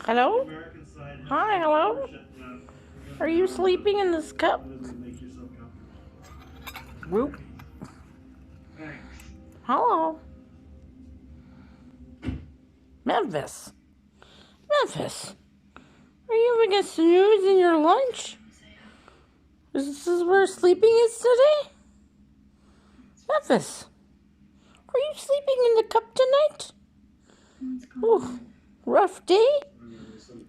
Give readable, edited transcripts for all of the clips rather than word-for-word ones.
Hello? Hi, hello? Are you sleeping in this cup? Whoop. Hello? Memphis? Memphis? Are you having a snooze in your lunch? Is this where sleeping is today? Memphis? Are you sleeping in the cup tonight? Ooh, rough day?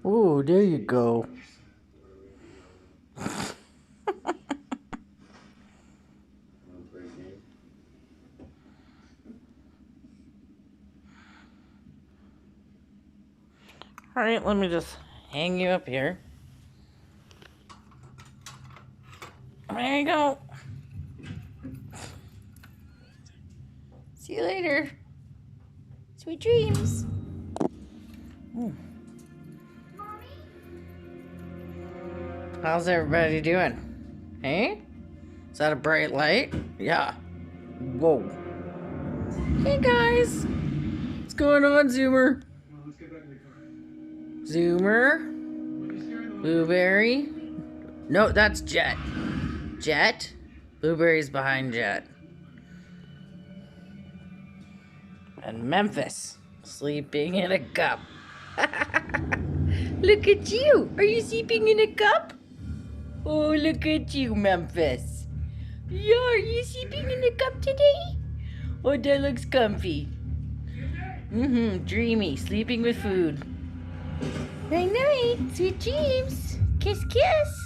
Oh, there you go. Alright, let me just hang you up here. There you go. See you later. Sweet dreams. How's everybody doing? Hey? Is that a bright light? Yeah. Whoa. Hey guys. What's going on, Zoomer? Zoomer? Blueberry? No, that's Jet. Jet? Blueberry's behind Jet. And Memphis, sleeping in a cup. Look at you. Are you sleeping in a cup? Oh, look at you, Memphis. Yeah, are you sleeping in a cup today? Oh, that looks comfy. Dreamy, sleeping with food. Night night, sweet dreams. Kiss, kiss.